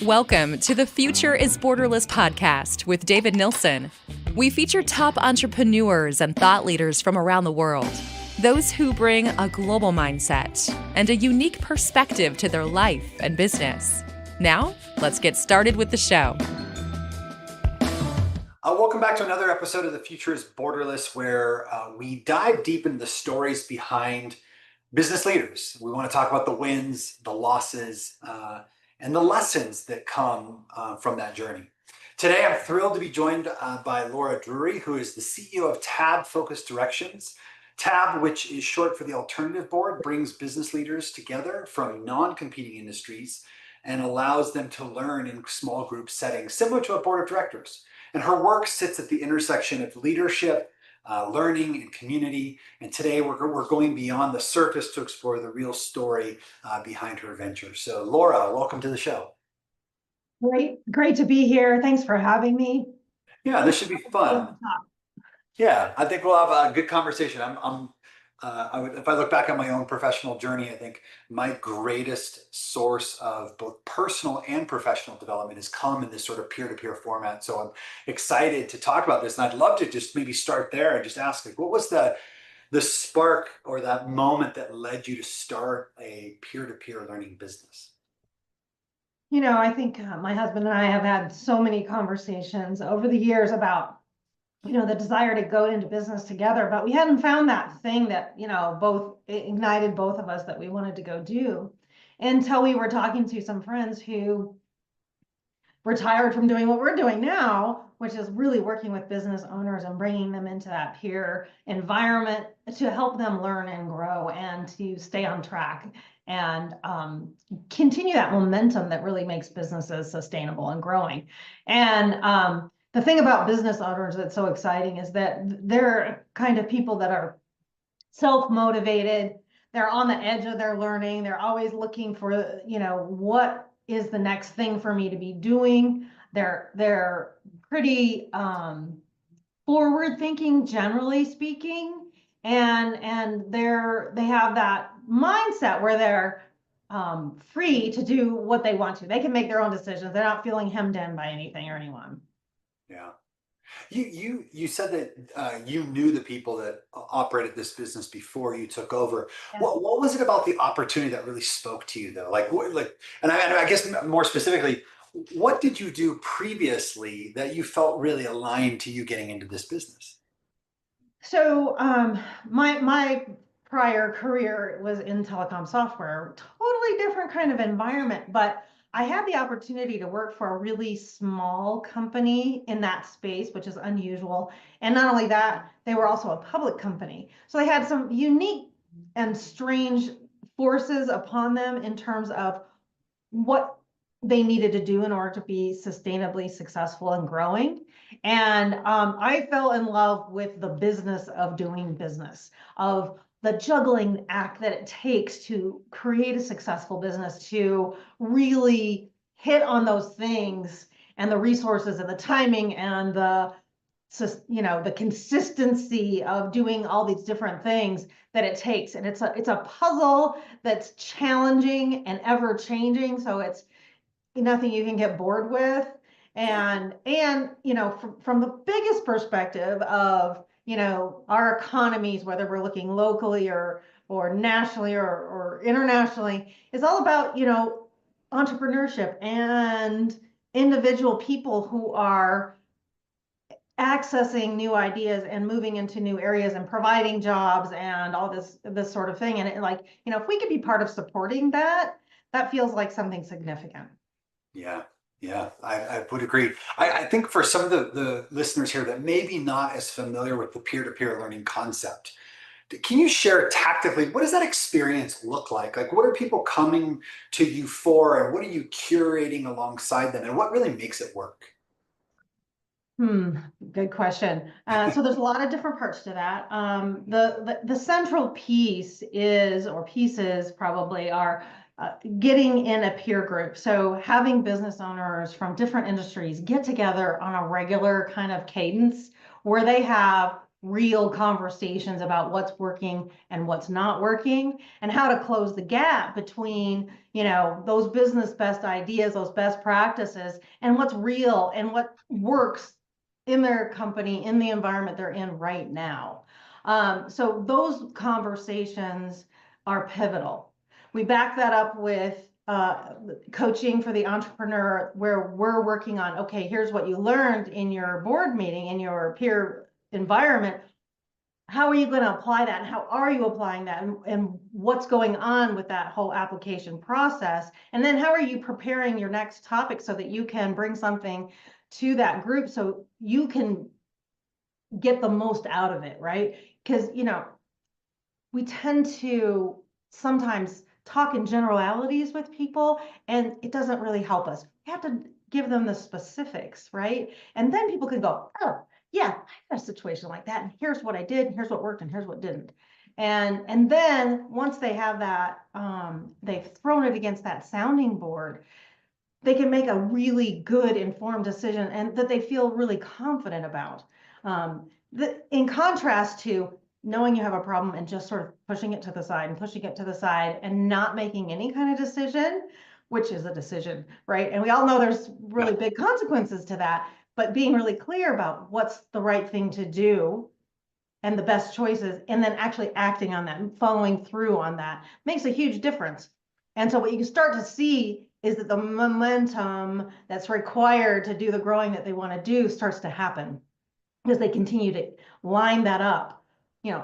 Welcome to the Future is Borderless podcast with David Nilsson. We feature top entrepreneurs and thought leaders from around the world, those who bring a global mindset and a unique perspective to their life and business. Now, let's get started with the show. Welcome back to another episode of The Future is Borderless, where we dive deep into the stories behind business leaders. We want to talk about the wins, the losses, and the lessons that come from that journey. Today, I'm thrilled to be joined by Laura Drury, who is the CEO of TAB Focused Directions. TAB, which is short for the Alternative Board, brings business leaders together from non-competing industries and allows them to learn in small group settings, similar to a board of directors. And her work sits at the intersection of leadership, learning, and community. And today we're going beyond the surface to explore the real story behind her venture. So Laura, welcome to the show. Great to be here. Thanks for having me. Yeah, this should be fun. Yeah, I think we'll have a good conversation. If I look back on my own professional journey, I think my greatest source of both personal and professional development has come in this sort of peer-to-peer format. So I'm excited to talk about this, and I'd love to just maybe start there and just ask, like, what was the spark or that moment that led you to start a peer-to-peer learning business? You know, I think my husband and I have had so many conversations over the years about the desire to go into business together, but we hadn't found that thing that, both ignited both of us that we wanted to go do until we were talking to some friends who retired from doing what we're doing now, which is really working with business owners and bringing them into that peer environment to help them learn and grow and to stay on track and continue that momentum that really makes businesses sustainable and growing. And the thing about business owners that's so exciting is that they're kind of people that are self-motivated. They're on the edge of their learning. They're always looking for, what is the next thing for me to be doing. They're pretty forward thinking, generally speaking, and they have that mindset where they're free to do what they want to. They can make their own decisions. They're not feeling hemmed in by anything or anyone. Yeah. You said that you knew the people that operated this business before you took over. Yeah. What was it about the opportunity that really spoke to you, though? And I guess more specifically, what did you do previously that you felt really aligned to you getting into this business? So my prior career was in telecom software, totally different kind of environment, but I had the opportunity to work for a really small company in that space, which is unusual. And not only that, they were also a public company. So they had some unique and strange forces upon them in terms of what they needed to do in order to be sustainably successful and growing. And I fell in love with the business of doing business, of the juggling act that it takes to create a successful business, to really hit on those things and the resources and the timing and the consistency of doing all these different things that it takes. And it's a puzzle that's challenging and ever changing. So it's nothing you can get bored with. And from the biggest perspective of, our economies, whether we're looking locally or nationally or internationally, is all about, entrepreneurship and individual people who are accessing new ideas and moving into new areas and providing jobs and all this sort of thing. And if we could be part of supporting that feels like something significant. Yeah, I would agree. I think for some of the listeners here that may be not as familiar with the peer-to-peer learning concept, can you share tactically, what does that experience look like? Like, what are people coming to you for, and what are you curating alongside them, and what really makes it work? Good question. So there's a lot of different parts to that. The central piece pieces probably are getting in a peer group. So having business owners from different industries get together on a regular kind of cadence where they have real conversations about what's working and what's not working, and how to close the gap between, those business best ideas, those best practices, and what's real and what works in their company, in the environment they're in right now. So those conversations are pivotal. We back that up with coaching for the entrepreneur, where we're working on, okay, here's what you learned in your board meeting, in your peer environment. How are you going to apply that? And how are you applying that? And what's going on with that whole application process? And then how are you preparing your next topic so that you can bring something to that group so you can get the most out of it, right? Because, we tend to sometimes talk in generalities with people, and it doesn't really help us. We have to give them the specifics, right? And then people can go, oh, yeah, I had a situation like that, and here's what I did, and here's what worked, and here's what didn't. And then once they have that, they've thrown it against that sounding board, they can make a really good informed decision and that they feel really confident about. In contrast to knowing you have a problem and just sort of pushing it to the side and pushing it to the side and not making any kind of decision, which is a decision, right? And we all know there's really big consequences to that, but being really clear about what's the right thing to do and the best choices, and then actually acting on that and following through on that makes a huge difference. And so what you can start to see is that the momentum that's required to do the growing that they want to do starts to happen as they continue to line that up.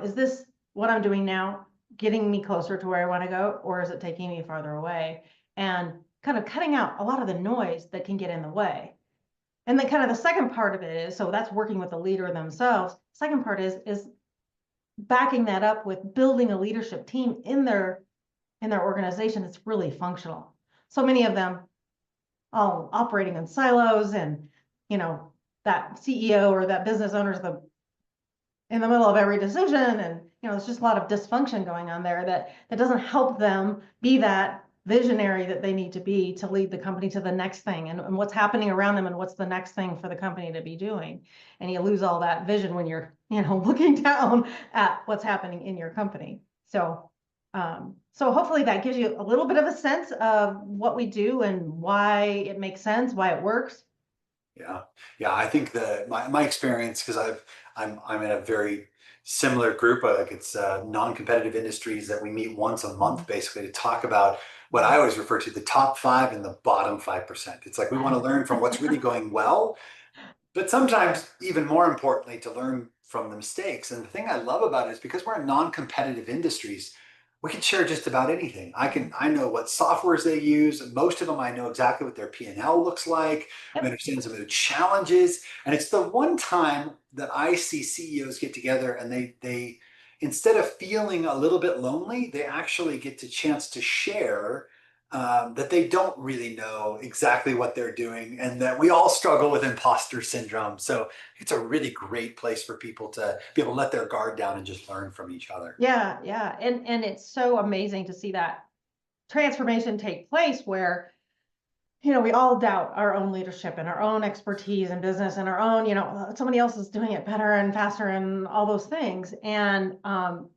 Is this what I'm doing now getting me closer to where I want to go, or is it taking me farther away? And kind of cutting out a lot of the noise that can get in the way. And then kind of the second part of it is, so that's working with the leader themselves. Second part is backing that up with building a leadership team in their organization that's really functional. So many of them all operating in silos, and that CEO or that business owner's in the middle of every decision, and there's just a lot of dysfunction going on there that doesn't help them be that visionary that they need to be to lead the company to the next thing, and what's happening around them and what's the next thing for the company to be doing. And you lose all that vision when you're looking down at what's happening in your company. So hopefully that gives you a little bit of a sense of what we do and why it makes sense, why it works. Yeah. I think my experience, because I'm in a very similar group, like it's non-competitive industries that we meet once a month, basically, to talk about what I always refer to the top 5 and the bottom 5%. It's like we want to learn from what's really going well, but sometimes even more importantly, to learn from the mistakes. And the thing I love about it is, because we're in non-competitive industries, we can share just about anything. I know what softwares they use. Most of them, I know exactly what their P&L looks like. Yep. I understand some of the challenges. And it's the one time that I see CEOs get together and they instead of feeling a little bit lonely, they actually get the chance to share that they don't really know exactly what they're doing, and that we all struggle with imposter syndrome. So it's a really great place for people to be able to let their guard down and just learn from each other. Yeah. And it's so amazing to see that transformation take place where, we all doubt our own leadership and our own expertise in business and our own, somebody else is doing it better and faster and all those things. And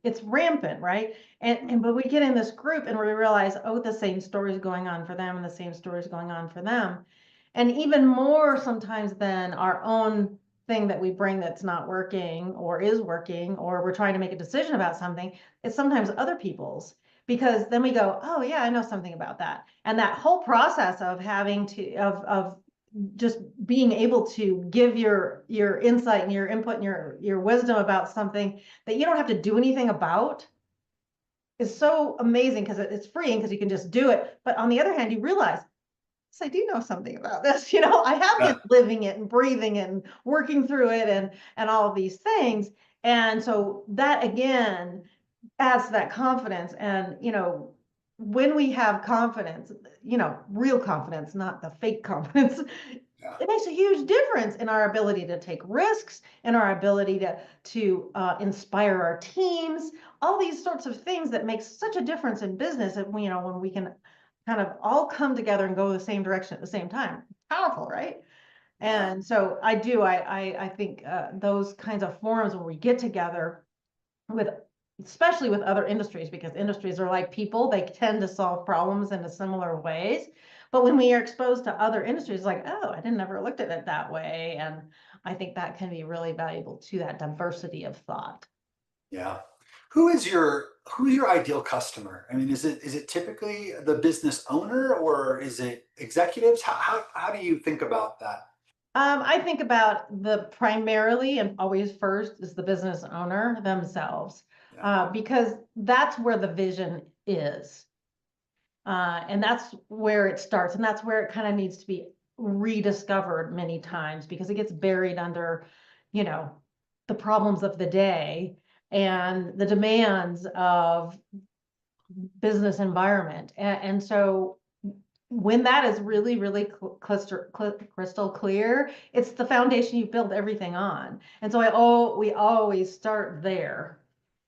it's rampant, right? But we get in this group and we realize, oh, the same story is going on for them and the same story is going on for them. And even more sometimes than our own thing that we bring that's not working or is working, or we're trying to make a decision about something, it's sometimes other people's. Because then we go, oh yeah, I know something about that. And that whole process of having to, of just being able to give your insight and your input and your wisdom about something that you don't have to do anything about is so amazing, because it's freeing, because you can just do it. But on the other hand, you realize, yes, I do know something about this. I have been living it and breathing it and working through it and all of these things. And so that again adds to that confidence. And when we have confidence, real confidence, not the fake confidence, it makes a huge difference in our ability to take risks, and our ability to inspire our teams, all these sorts of things that make such a difference in business. And when we can kind of all come together and go the same direction at the same time, powerful, right? Yeah. And so I think those kinds of forums where we get together with, especially with other industries, because industries are like people, they tend to solve problems in a similar ways. But when we are exposed to other industries, like, oh, I didn't ever looked at it that way. And I think that can be really valuable to that diversity of thought. Yeah. Who's your ideal customer? I mean, is it typically the business owner or is it executives? How do you think about that? I think about the primarily and always first is the business owner themselves, Yeah. because that's where the vision is. And that's where it starts, and that's where it kind of needs to be rediscovered many times because it gets buried under, you know, the problems of the day and the demands of business environment. And so when that is really, really crystal clear, it's the foundation you build everything on. And so we always start there.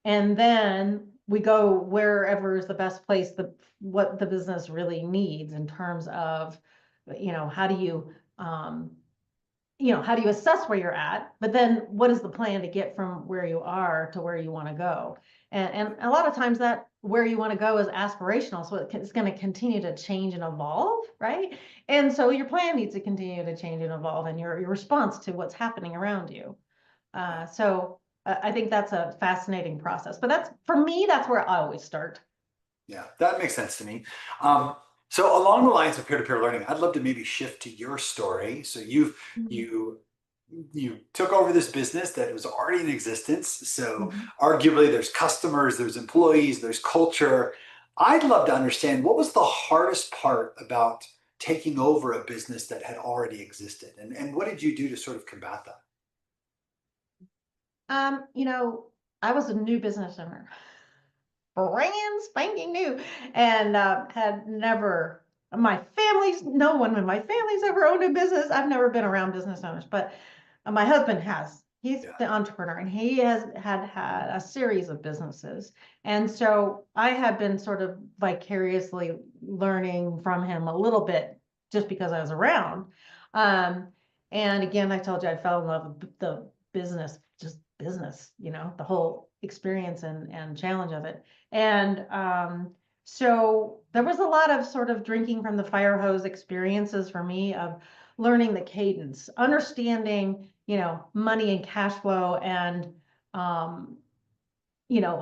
And then we go wherever is the best place, what the business really needs in terms of, how do how do you assess where you're at, but then what is the plan to get from where you are to where you want to go? And a lot of times that where you want to go is aspirational. So it's going to continue to change and evolve, right? And so your plan needs to continue to change and evolve and your response to what's happening around you. I think that's a fascinating process, but for me, that's where I always start. Yeah, that makes sense to me. Um, so along the lines of peer-to-peer learning, I'd love to maybe shift to your story. So Mhm. you you took over this business that was already in existence. So Mhm. arguably there's customers, there's employees, there's culture. I'd love to understand what was the hardest part about taking over a business that had already existed, and what did you do to sort of combat that? Um, you know, I was a new business owner, brand spanking new, and had never, no one in my family's ever owned a business. I've never been around business owners, but my husband has. He's Yeah, the entrepreneur and he has had a series of businesses. And so I had been sort of vicariously learning from him a little bit just because I was around. Um, and again, I told you I fell in love with the business, just business, the whole experience and challenge of it. And so there was a lot of sort of drinking from the fire hose experiences for me of learning the cadence, understanding, money and cash flow and, um,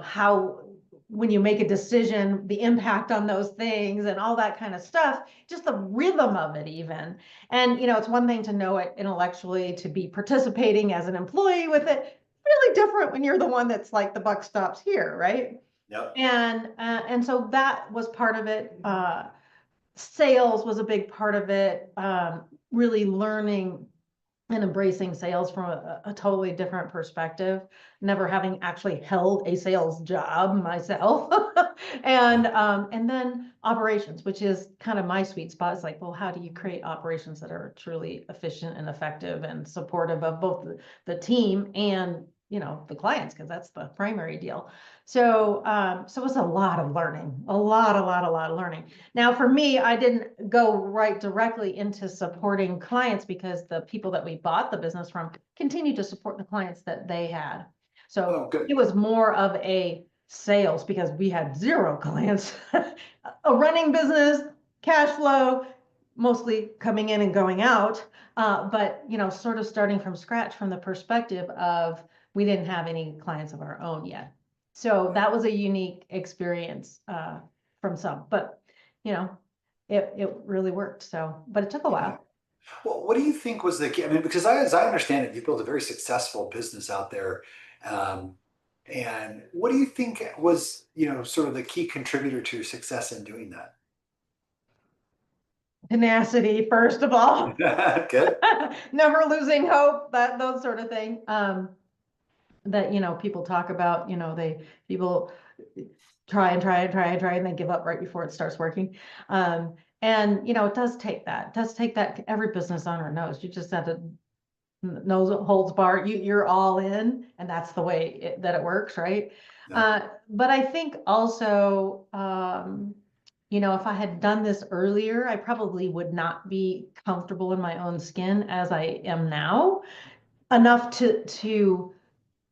how when you make a decision, the impact on those things and all that kind of stuff, just the rhythm of it even. And, it's one thing to know it intellectually, to be participating as an employee with it, really different when you're the one that's like the buck stops here, right? yep, And so that was part of it. Sales was a big part of it. Really learning and embracing sales from a totally different perspective, never having actually held a sales job myself. yeah, And then operations, which is kind of my sweet spot. It's like, well, how do you create operations that are truly efficient and effective and supportive of both the team and the clients, because that's the primary deal. So it was a lot of learning, a lot of learning. Now, for me, I didn't go right directly into supporting clients because the people that we bought the business from continued to support the clients that they had. So oh good. it was more of a sales because we had zero clients, a running business, cash flow, mostly coming in and going out. But sort of starting from scratch from the perspective of we didn't have any clients of our own yet. So Yeah, that was a unique experience from some, but you know, it really worked. So, but it took a yeah. while. Well, what do you think was the key? I mean, because as I understand it, you built a very successful business out there. Um, and what do you think was, sort of the key contributor to your success in doing Tenacity, first of all, that? Good. never losing hope, those sort of thing. That people talk about. People try and try and try and try and they give up right before it starts working. And it does take that. It does take that. Every business owner knows. You just have to knows it holds bar. You're all in, and that's the way that it works, right? Yeah. But I think also if I had done this earlier, I probably would not be comfortable in my own skin as I am now, enough to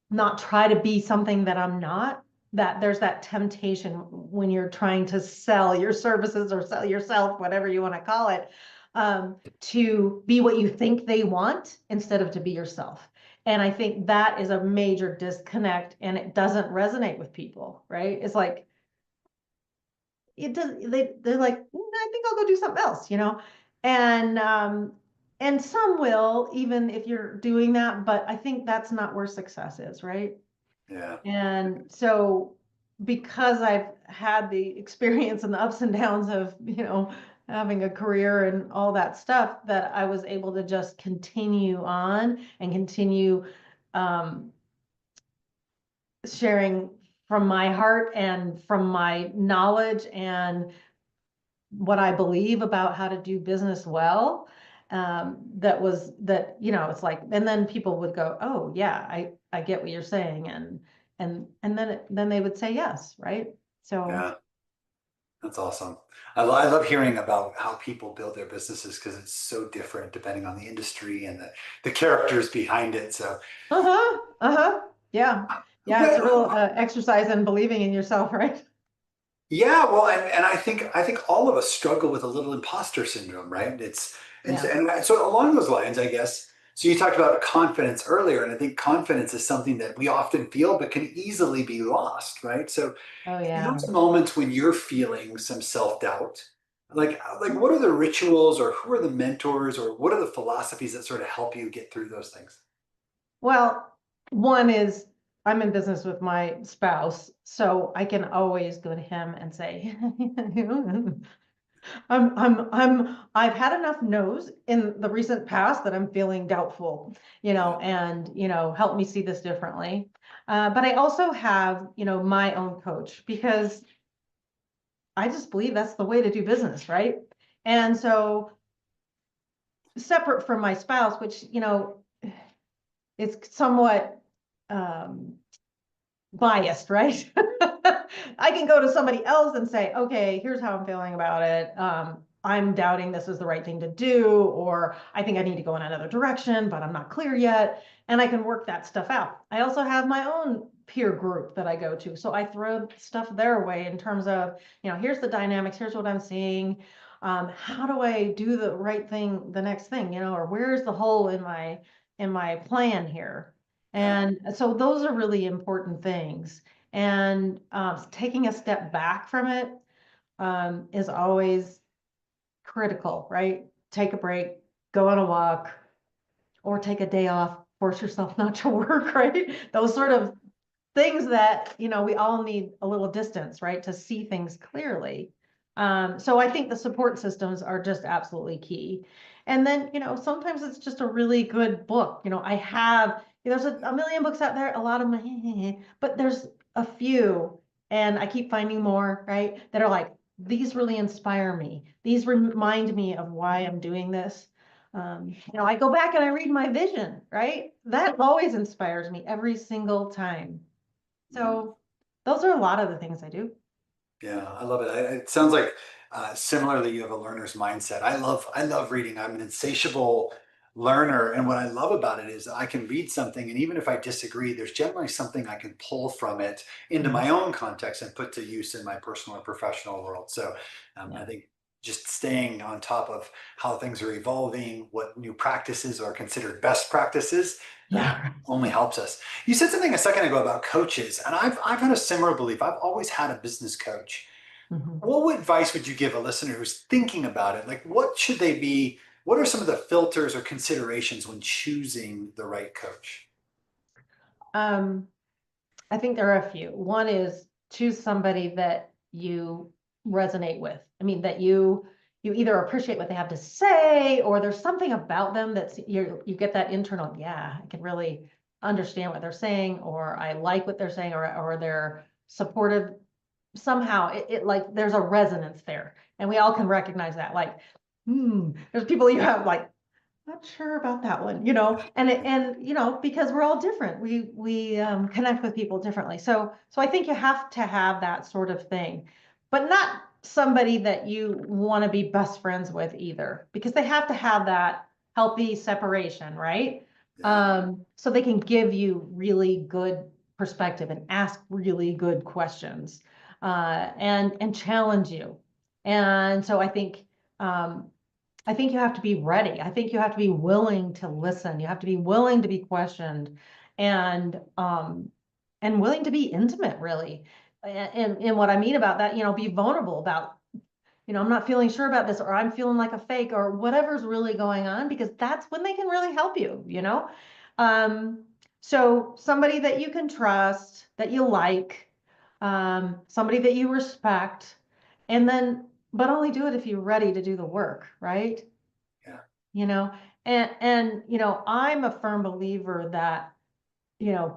not try to be something that I'm not. That there's that temptation when you're trying to sell your services or sell yourself, whatever you want to call it, to be what you think they want instead of to be yourself. And I think that is a major disconnect, and it doesn't resonate with people, right? It's like, it does, they're like, I think I'll go do something else, and some will, even if you're doing that, but I think that's not where success is, right? Yeah. And so, because I've had the experience and the ups and downs of, having a career and all that stuff, that I was able to just continue on and continue um, sharing from my heart and from my knowledge and what I believe about how to do business well. It's like, and then people would go, oh yeah, I get what you're saying. And then they would say yes, right? So, Yeah. That's awesome. I love hearing about how people build their businesses because it's so different depending on the industry and the characters behind it. So, uh-huh, uh-huh, yeah. Yeah, it's a real well, exercise in believing in yourself, right? yeah, well, and I think all of us struggle with a little imposter syndrome, right? Yeah. And so along those lines, I guess. So you talked about confidence earlier, and I think confidence is something that we often feel but can easily be lost, right? So Oh in yeah. those moments when you're feeling some self-doubt, like what are the rituals or who are the mentors or what are the philosophies that sort of help you get through those things? Well, one is, I'm in business with my spouse, so I can always go to him and say, I've had enough no's in the recent past that I'm feeling doubtful, Yeah, and, help me see this differently. But I also have, my own coach, because I just believe that's the way to do business, right? And so, separate from my spouse, which, it's somewhat um, biased, right? I can go to somebody else and say, okay, here's how I'm feeling about it. I'm doubting this is the right thing to do, or I think I need to go in another direction, but I'm not clear yet. And I can work that stuff out. I also have my own peer group that I go to. So I throw stuff their way in terms of, here's the dynamics, here's what I'm seeing. How do I do the right thing, the next thing, or where's the hole in my plan here? yeah, And so those are really important things. And taking a step back from it is always critical, right? Take a break, go on a walk, or take a day off, force yourself not to work, right? Those sort of things that, we all need a little distance, right? To see things clearly. So I think the support systems are just absolutely key. And then, sometimes it's just a really good book. There's a million books out there, a lot of them, but there's a few, and I keep finding more, right? That are like, these really inspire me. These remind me of why I'm doing this. I go back and I read my vision, right? That always inspires me every single time. mhm. So those are a lot of the things I do. Yeah, I love it. It sounds like similarly you have a learner's mindset. I love reading. I'm an insatiable learner, and what I love about it is I can read something, and even if I disagree, there's generally something I can pull from it into Mhm. my own context and put to use in my personal or professional world. So I Yeah. think just staying on top of how things are evolving, what new practices are considered best practices, Yeah. only helps us. You said something a second ago about coaches, and I've had a similar belief. I've always had a business coach. Mhm. What advice would you give a listener who's thinking about it? Like, what should they be? What are some of the filters or considerations when choosing the right coach? Um, I think there are a few. One is, choose somebody that you resonate with. I mean, that you either appreciate what they have to say, or there's something about them that's, you get that internal, yeah, I can really understand what they're saying, or I like what they're saying, or they're supportive. Somehow it like, there's a resonance there, and we all can recognize that. Like, there's people you have like, not sure about that one, because we're all different. We connect with people differently. So I think you have to have that sort of thing, but not somebody that you want to be best friends with either, because they have to have that healthy separation, right? Yeah. So they can give you really good perspective and ask really good questions, and challenge you. And so I think you have to be ready. I think you have to be willing to listen. You have to be willing to be questioned, and willing to be intimate, really. And what I mean about that, be vulnerable about, I'm not feeling sure about this, or I'm feeling like a fake, or whatever's really going on, because that's when they can really help you. Um, so somebody that you can trust, that you like, somebody that you respect, and then, but only do it if you're ready to do the work, right? Yeah. You know, and I'm a firm believer that,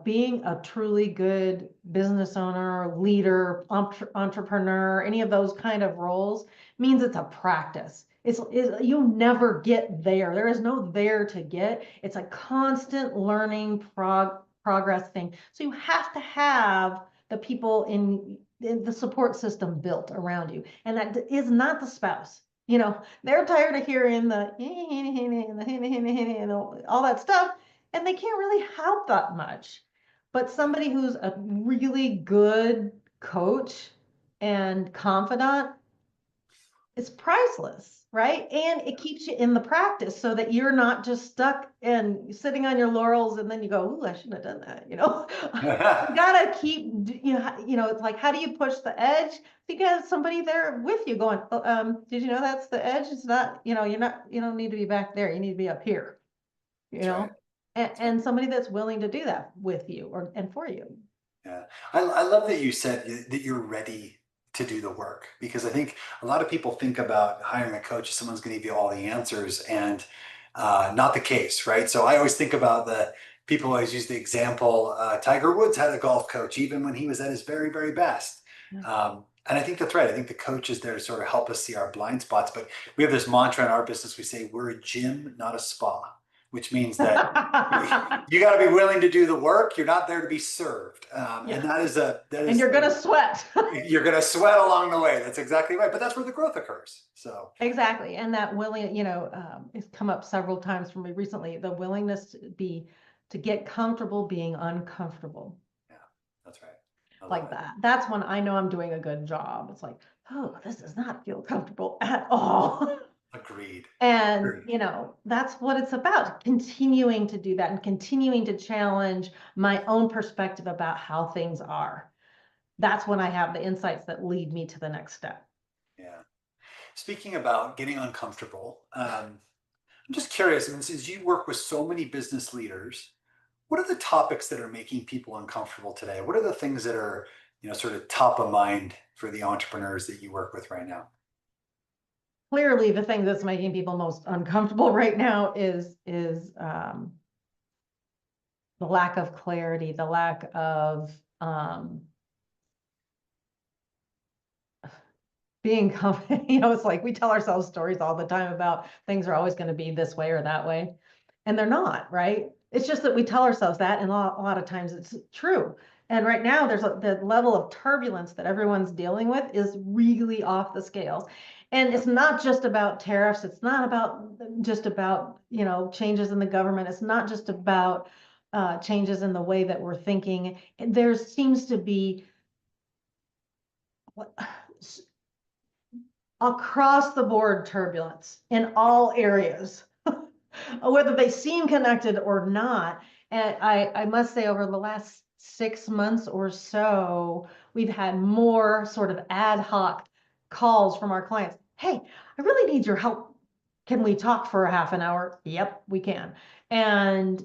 being a truly good business owner, leader, entrepreneur, any of those kind of roles means it's a practice. You never get there. There is no there to get. It's a constant learning progress thing. So you have to have the people in the support system built around you. And that is not the spouse. They're tired of hearing the all that stuff, and they can't really help that much. But somebody who's a really good coach and confidant is priceless, right? And it keeps you in the practice so that you're not just stuck and sitting on your laurels, and then you go, "Ooh, I shouldn't have done that." You gotta keep, it's like, how do you push the edge? You got somebody there with you going, "Oh, did you know that's the edge? It's not, you don't need to be back there. You need to be up here." you That's right. know, and, That's right. and somebody that's willing to do that with you and for you. Yeah. I love that you said that you're ready to do the work, because I think a lot of people think about hiring a coach as someone's going to give you all the answers, and not the case, right? So I always think about the people always use the example, Tiger Woods had a golf coach even when he was at his very, very best. Yeah. And I think that's right. I think the coach is there to sort of help us see our blind spots. But we have this mantra in our business. We say we're a gym, not a spa, which means that you got to be willing to do the work. You're not there to be served. And Yeah. that And is, you're gonna sweat. you're going to sweat along the way. That's exactly right. But that's where the growth occurs. So Exactly. And that willing, it's come up several times for me recently, the willingness to get comfortable being uncomfortable. yeah, that's right. I love Like it. that. That's when I know I'm doing a good job. It's like, oh, this does not feel comfortable at all. Agreed. And, Agreed. that's what it's about, continuing to do that and continuing to challenge my own perspective about how things are. That's when I have the insights that lead me to the next step. Yeah. Speaking about getting uncomfortable, I'm just curious. I mean, since you work with so many business leaders, what are the topics that are making people uncomfortable today? What are the things that are, sort of top of mind for the entrepreneurs that you work with right now? Clearly, the thing that's making people most uncomfortable right now is the lack of clarity, the lack of being confident. It's like we tell ourselves stories all the time about things are always going to be this way or that way, and they're not, right? It's just that we tell ourselves that, and a lot of times it's true. And right now, the level of turbulence that everyone's dealing with is really off the scales. And it's not just about tariffs. It's not just about, changes in the government. It's not just about changes in the way that we're thinking. There seems to be across the board turbulence in all areas, whether they seem connected or not. And I must say, over the last 6 months or so, we've had more sort of ad hoc calls from our clients. Hey, I really need your help. Can we talk for a half an hour? Yep, we can. And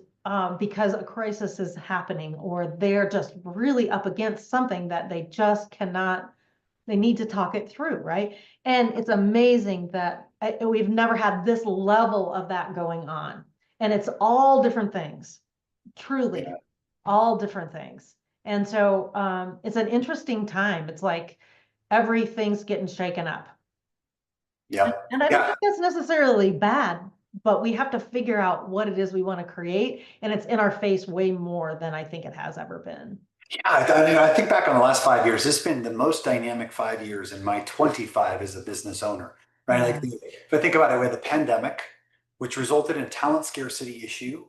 because a crisis is happening, or they're just really up against something that they just cannot, they need to talk it through, right? And it's amazing that we've never had this level of that going on. And it's all different things, truly, Yeah. all different things. And so it's an interesting time. It's like everything's getting shaken up. Yep. And I don't Yeah. think that's necessarily bad, but we have to figure out what it is we want to create. And it's in our face way more than I think it has ever been. Yeah, I think back on the last 5 years, it's been the most dynamic 5 years in my 25 as a business owner, right? Like Yeah, if I think about it, we had the pandemic, which resulted in a talent scarcity issue,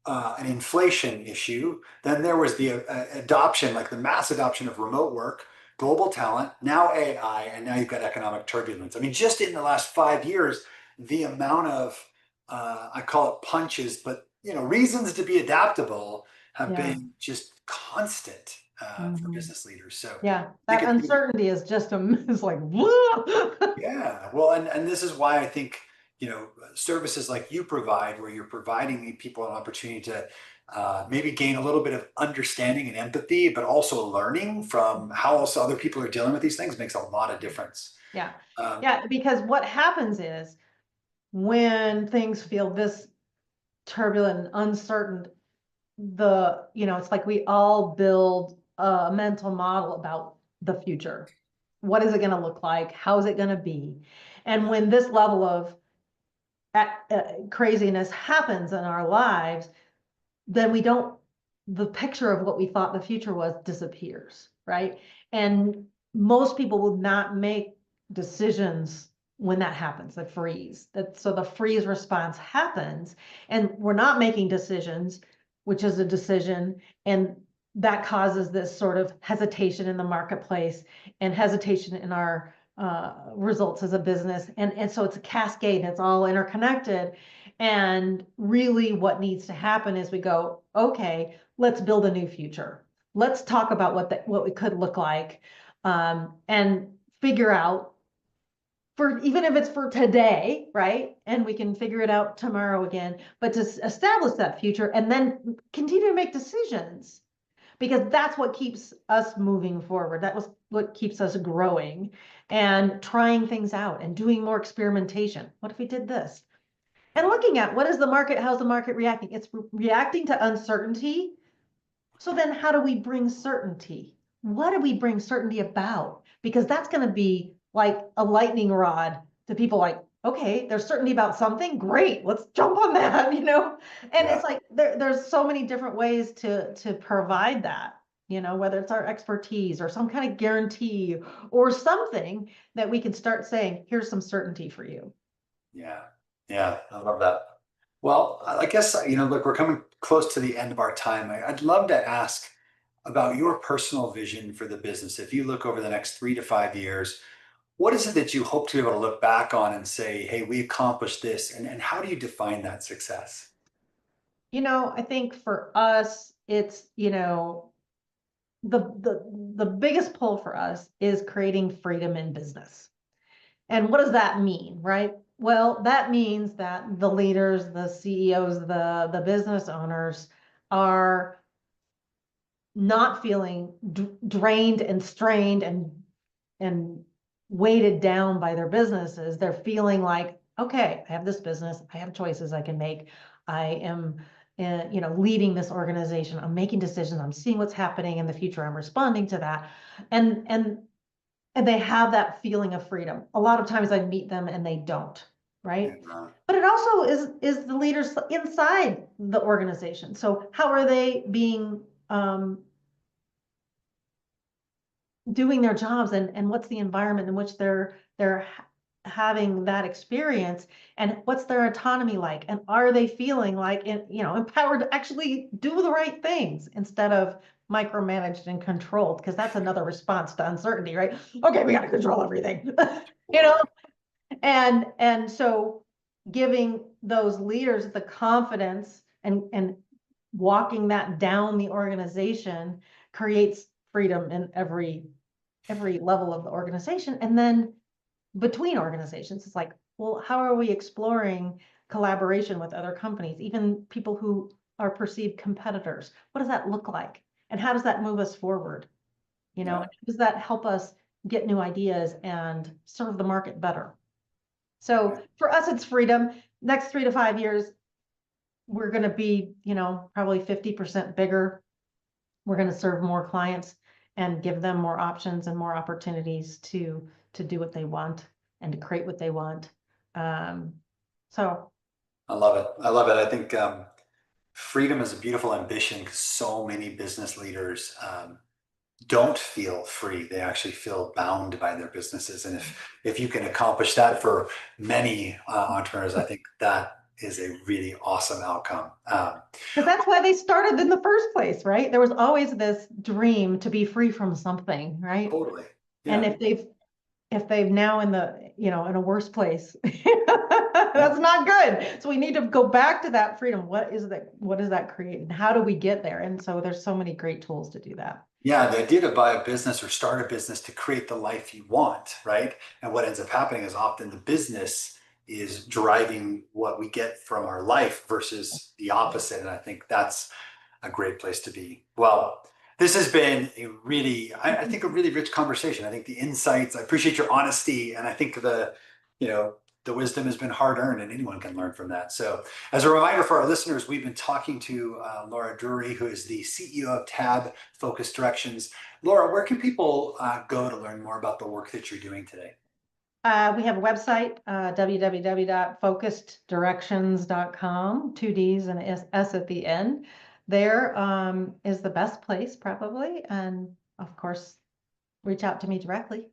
an inflation issue. Then there was the adoption, like the mass adoption of remote work, global talent, now AI, and now you've got economic turbulence. I mean, just in the last 5 years, the amount of, I call it punches, but reasons to be adaptable have yeah. been just constant for Mhm. business leaders. So Yeah, I think that it's going to be, uncertainty is just it's like, whoa. yeah. Well, and this is why I think, services like you provide, where you're providing people an opportunity to maybe gain a little bit of understanding and empathy, but also learning from how else other people are dealing with these things makes a lot of difference. Yeah, Um, yeah, because what happens is when things feel this turbulent and uncertain, it's like we all build a mental model about the future. What is it going to look like? How is it going to be? And yeah, when this level of craziness happens in our lives, then the picture of what we thought the future was disappears, right? And most people will not make decisions when that happens, the freeze. So the freeze response happens, and we're not making decisions, which is a decision, and that causes this sort of hesitation in the marketplace and hesitation in our results as a business. And so it's a cascade, and it's all interconnected. And really what needs to happen is we go, okay, let's build a new future. Let's talk about what we could look like, and figure out, for even if it's for today, right? And we can figure it out tomorrow again, but to establish that future and then continue to make decisions, because that's what keeps us moving forward. That was what keeps us growing and trying things out and doing more experimentation. What if we did this? And looking at what is the market, how's the market reacting? It's reacting to uncertainty. So then how do we bring certainty? What do we bring certainty about? Because that's going to be like a lightning rod to people, like, okay, there's certainty about something. Great, let's jump on that. And yeah, it's like there's so many different ways to provide that, whether it's our expertise or some kind of guarantee or something that we can start saying, here's some certainty for you. yeah, yeah. I love that. Well, I guess, look, we're coming close to the end of our time. I'd love to ask about your personal vision for the business. If you look over the next 3 to 5 years, what is it that you hope to be able to look back on and say, hey, we accomplished this? And how do you define that success? I think for us, it's, the biggest pull for us is creating freedom in business. And what does that mean, right? Well, that means that the leaders, the CEOs, the business owners are not feeling drained and strained and weighted down by their businesses. They're feeling like, okay, I have this business, I have choices I can make. I am, leading this organization. I'm making decisions. I'm seeing what's happening in the future. I'm responding to that, and and they have that feeling of freedom. A lot of times I meet them and they don't, Yeah, right? But it also is the leaders inside the organization. So how are they being doing their jobs, and what's the environment in which they're having that experience, and what's their autonomy like, and are they feeling like empowered to actually do the right things instead of micromanaged and controlled, because that's another response to uncertainty, right? Okay, we got to control everything. you know totally. and so giving those leaders the confidence and walking that down the organization creates freedom in every level of the organization. And then between organizations, it's like, well, how are we exploring collaboration with other companies, even people who are perceived competitors? What does that look like? And how does that move us forward? Yeah, And does that help us get new ideas and serve the market better? So yeah, for us, it's freedom. Next 3 to 5 years, we're going to be, probably 50% bigger. We're going to serve more clients and give them more options and more opportunities to do what they want and to create what they want. Um, so I love it. I love it. I think Freedom is a beautiful ambition because so many business leaders don't feel free. They actually feel bound by their businesses. And if you can accomplish that for many entrepreneurs, I think that is a really awesome outcome. Because that's why they started in the first place, right? There was always this dream to be free from something, right? Totally. And Yeah. if they've now in the, in a worse place, that's not good. So we need to go back to that freedom. What does that create? And how do we get there? And so there's so many great tools to do that. Yeah, the idea to buy a business or start a business to create the life you want, right? And what ends up happening is often the business is driving what we get from our life versus the opposite. And I think that's a great place to be. Well, this has been a really, I think a really rich conversation. I think the insights, I appreciate your honesty, and I think the wisdom has been hard earned and anyone can learn from that. So as a reminder for our listeners, we've been talking to Laura Drury, who is the CEO of Tab Focused Directions. Laura, where can people go to learn more about the work that you're doing today? We have a website, www.focuseddirections.com, 2 Ds and an S at the end. There is the best place probably. And of course, reach out to me directly.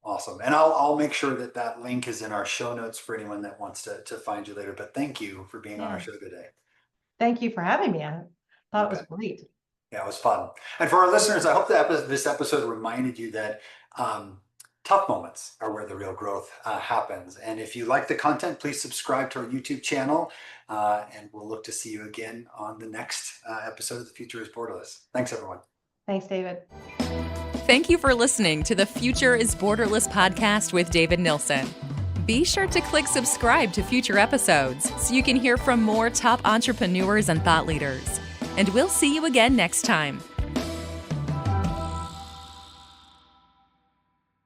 Awesome. And I'll make sure that link is in our show notes for anyone that wants to find you later. But thank you for being on our show today. Thank you for having me. I thought it was great. Yeah, it was fun. And for our listeners, I hope that this episode reminded you that tough moments are where the real growth happens. And if you like the content, please subscribe to our YouTube channel. And we'll look to see you again on the next episode of The Future is Borderless. Thanks, everyone. Thanks, David. Thank you for listening to the Future is Borderless podcast with David Nilsson. Be sure to click subscribe to future episodes so you can hear from more top entrepreneurs and thought leaders. And we'll see you again next time.